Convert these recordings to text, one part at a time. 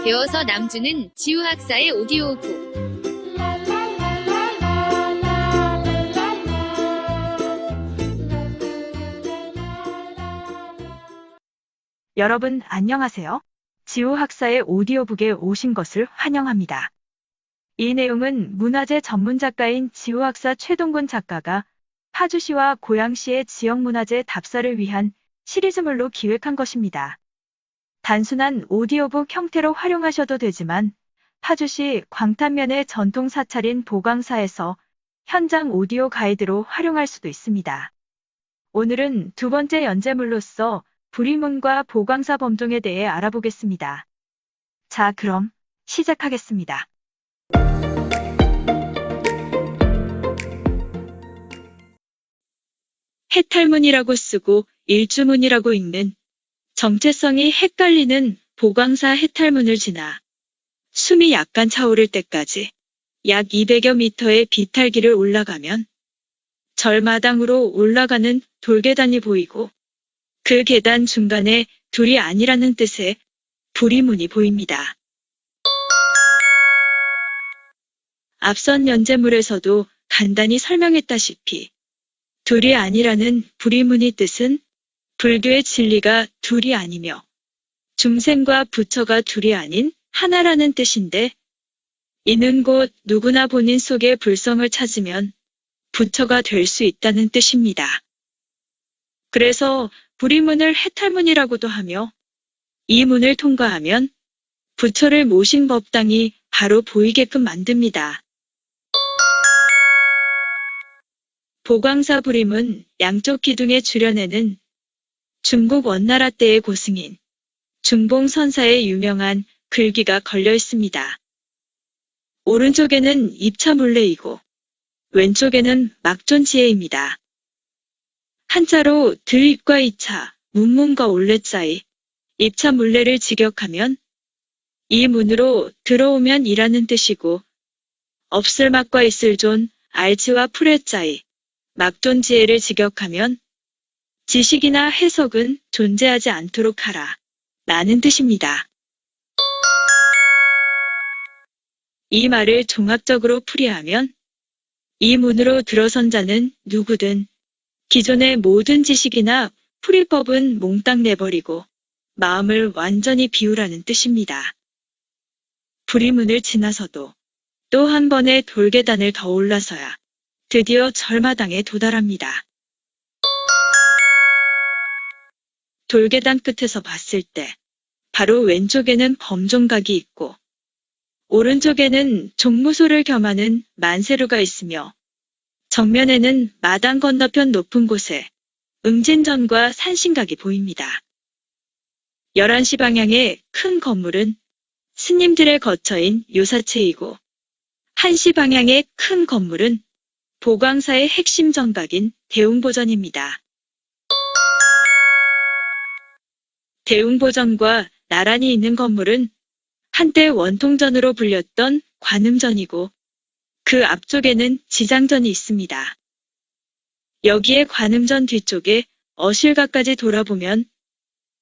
배워서 남주는 지우학사의 오디오북. 여러분 안녕하세요. 지우학사의 오디오북에 오신 것을 환영합니다. 이 내용은 문화재 전문 작가인 지우학사 최동근 작가가 파주시와 고양시의 지역문화재 답사를 위한 시리즈물로 기획한 것입니다. 단순한 오디오북 형태로 활용하셔도 되지만 파주시 광탄면의 전통 사찰인 보광사에서 현장 오디오 가이드로 활용할 수도 있습니다. 오늘은 두 번째 연재물로서 불이문과 보광사 범종에 대해 알아보겠습니다. 자, 그럼 시작하겠습니다. 해탈문이라고 쓰고 일주문이라고 읽는 정체성이 헷갈리는 보광사 해탈문을 지나 숨이 약간 차오를 때까지 약 200여 미터의 비탈길을 올라가면 절마당으로 올라가는 돌계단이 보이고 그 계단 중간에 둘이 아니라는 뜻의 불이문이 보입니다. 앞선 연재물에서도 간단히 설명했다시피 둘이 아니라는 불이문의 뜻은 불교의 진리가 둘이 아니며 중생과 부처가 둘이 아닌 하나라는 뜻인데, 이는 곧 누구나 본인 속의 불성을 찾으면 부처가 될 수 있다는 뜻입니다. 그래서 불이문을 해탈문이라고도 하며 이 문을 통과하면 부처를 모신 법당이 바로 보이게끔 만듭니다. 보광사 불이문 양쪽 기둥의 주련에는 중국 원나라 때의 고승인 중봉선사의 유명한 글귀가 걸려 있습니다. 오른쪽에는 입차물레이고 왼쪽에는 막존지혜입니다. 한자로 들입과 이차, 문문과 올레자이, 입차물레를 직역하면 이 문으로 들어오면 이라는 뜻이고, 없을 막과 있을 존, 알지와 풀의자이, 막존지혜를 직역하면 지식이나 해석은 존재하지 않도록 하라 라는 뜻입니다. 이 말을 종합적으로 풀이하면 이 문으로 들어선 자는 누구든 기존의 모든 지식이나 풀이법은 몽땅 내버리고 마음을 완전히 비우라는 뜻입니다. 불이문을 지나서도 또 한 번의 돌계단을 더 올라서야 드디어 절마당에 도달합니다. 돌계단 끝에서 봤을 때 바로 왼쪽에는 범종각이 있고 오른쪽에는 종무소를 겸하는 만세루가 있으며 정면에는 마당 건너편 높은 곳에 응진전과 산신각이 보입니다. 11시 방향의 큰 건물은 스님들의 거처인 요사체이고 1시 방향의 큰 건물은 보광사의 핵심 정각인 대웅보전입니다. 대웅보전과 나란히 있는 건물은 한때 원통전으로 불렸던 관음전이고 그 앞쪽에는 지장전이 있습니다. 여기에 관음전 뒤쪽에 어실각까지 돌아보면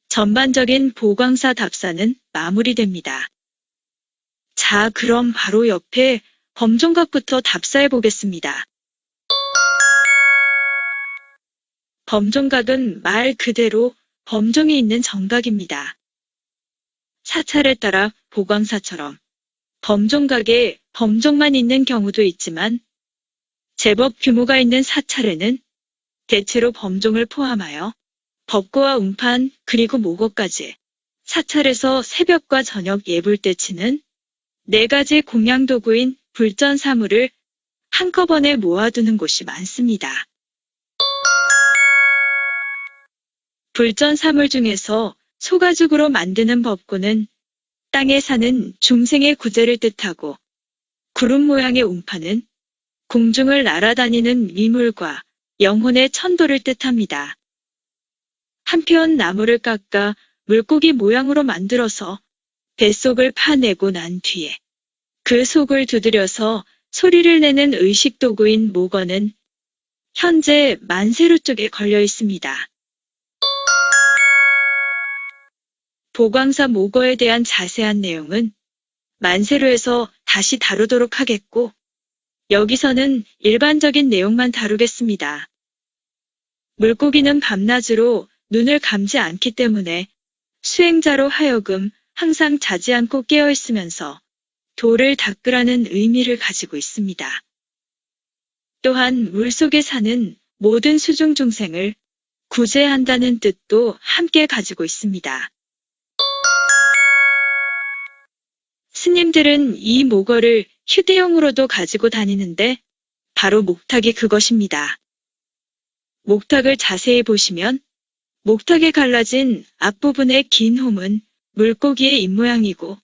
전반적인 보광사 답사는 마무리됩니다. 자, 그럼 바로 옆에 범종각부터 답사해 보겠습니다. 범종각은 말 그대로 범종이 있는 정각입니다. 사찰에 따라 보광사처럼 범종각에 범종만 있는 경우도 있지만 제법 규모가 있는 사찰에는 대체로 범종을 포함하여 법고와 운판 그리고 목어까지 사찰에서 새벽과 저녁 예불 때 치는 4가지 공양도구인 불전사물을 한꺼번에 모아두는 곳이 많습니다. 불전사물 중에서 소가죽으로 만드는 법고는 땅에 사는 중생의 구제를 뜻하고 구름 모양의 운판은 공중을 날아다니는 미물과 영혼의 천도를 뜻합니다. 한편 나무를 깎아 물고기 모양으로 만들어서 뱃속을 파내고 난 뒤에 그 속을 두드려서 소리를 내는 의식도구인 목어는 현재 만세루 쪽에 걸려 있습니다. 보광사 모거에 대한 자세한 내용은 만세로에서 다시 다루도록 하겠고, 여기서는 일반적인 내용만 다루겠습니다. 물고기는 밤낮으로 눈을 감지 않기 때문에 수행자로 하여금 항상 자지 않고 깨어 있으면서 도를 닦으라는 의미를 가지고 있습니다. 또한 물속에 사는 모든 수중 중생을 구제한다는 뜻도 함께 가지고 있습니다. 스님들은 이 모거를 휴대용으로도 가지고 다니는데 바로 목탁이 그것입니다. 목탁을 자세히 보시면 목탁에 갈라진 앞부분의 긴 홈은 물고기의 입모양이고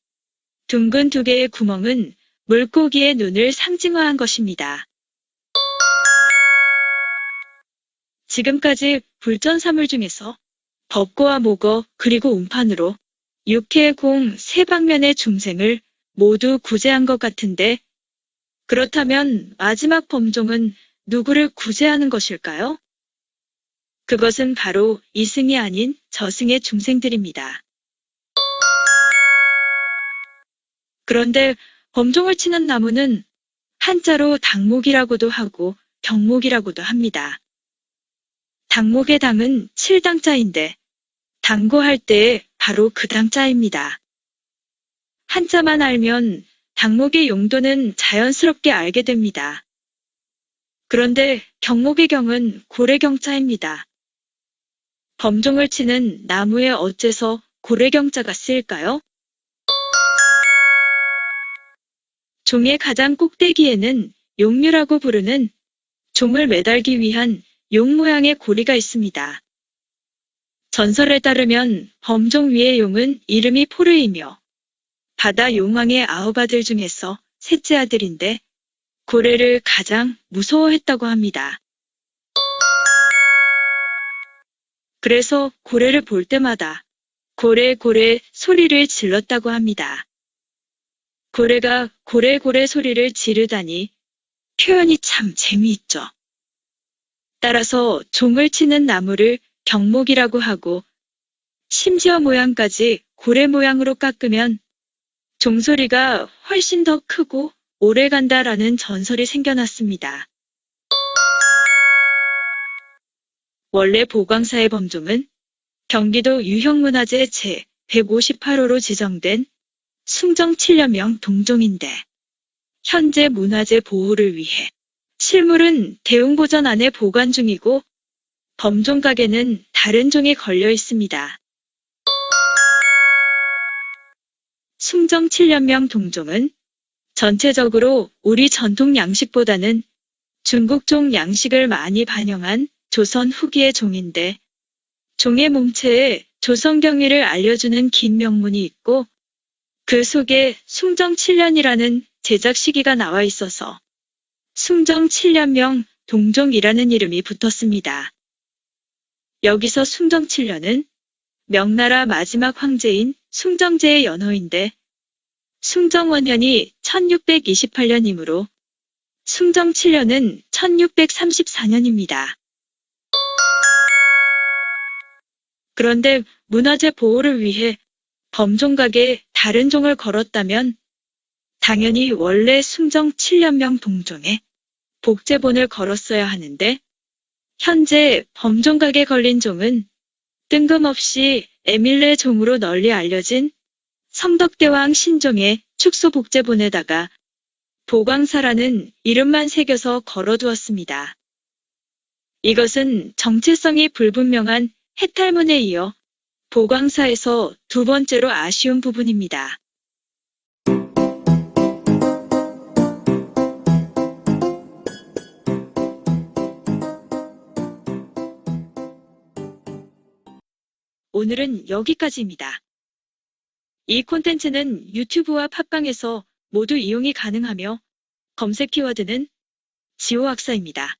둥근 두 개의 구멍은 물고기의 눈을 상징화한 것입니다. 지금까지 불전사물 중에서 법고와 모거 그리고 운판으로 육해의 공 세 방면의 중생을 모두 구제한 것 같은데 그렇다면 마지막 범종은 누구를 구제하는 것일까요? 그것은 바로 이승이 아닌 저승의 중생들입니다. 그런데 범종을 치는 나무는 한자로 당목이라고도 하고 경목이라고도 합니다. 당목의 당은 7당자인데 당고할 때에 바로 그 당자입니다. 한자만 알면 당목의 용도는 자연스럽게 알게 됩니다. 그런데 경목의 경은 고래경자입니다. 범종을 치는 나무에 어째서 고래경자가 쓰일까요? 종의 가장 꼭대기에는 용류라고 부르는 종을 매달기 위한 용 모양의 고리가 있습니다. 전설에 따르면 범종 위의 용은 이름이 포르이며 바다 용왕의 9아들 중에서 셋째 아들인데 고래를 가장 무서워했다고 합니다. 그래서 고래를 볼 때마다 고래고래 소리를 질렀다고 합니다. 고래가 고래고래 소리를 지르다니 표현이 참 재미있죠. 따라서 종을 치는 나무를 경목이라고 하고 심지어 모양까지 고래 모양으로 깎으면 종소리가 훨씬 더 크고 오래 간다라는 전설이 생겨났습니다. 원래 보광사의 범종은 경기도 유형문화재 제158호로 지정된 숭정 7년명 동종인데 현재 문화재 보호를 위해 실물은 대웅보전 안에 보관 중이고 범종각에는 다른 종이 걸려 있습니다. 숭정 7년명 동종은 전체적으로 우리 전통 양식보다는 중국종 양식을 많이 반영한 조선 후기의 종인데 종의 몸체에 조선 경위를 알려주는 긴 명문이 있고 그 속에 숭정 7년이라는 제작 시기가 나와 있어서 숭정 7년명 동종이라는 이름이 붙었습니다. 여기서 숭정 7년은 명나라 마지막 황제인 숭정제의 연호인데 숭정원년이 1628년이므로 숭정 7년은 1634년입니다. 그런데 문화재 보호를 위해 범종각에 다른 종을 걸었다면 당연히 원래 숭정 7년명 동종에 복제본을 걸었어야 하는데 현재 범종각에 걸린 종은 뜬금없이 에밀레 종으로 널리 알려진 성덕대왕 신종의 축소 복제본에다가 보광사라는 이름만 새겨서 걸어두었습니다. 이것은 정체성이 불분명한 해탈문에 이어 보광사에서 두 번째로 아쉬운 부분입니다. 오늘은 여기까지입니다. 이 콘텐츠는 유튜브와 팟빵에서 모두 이용이 가능하며 검색 키워드는 지호학사입니다.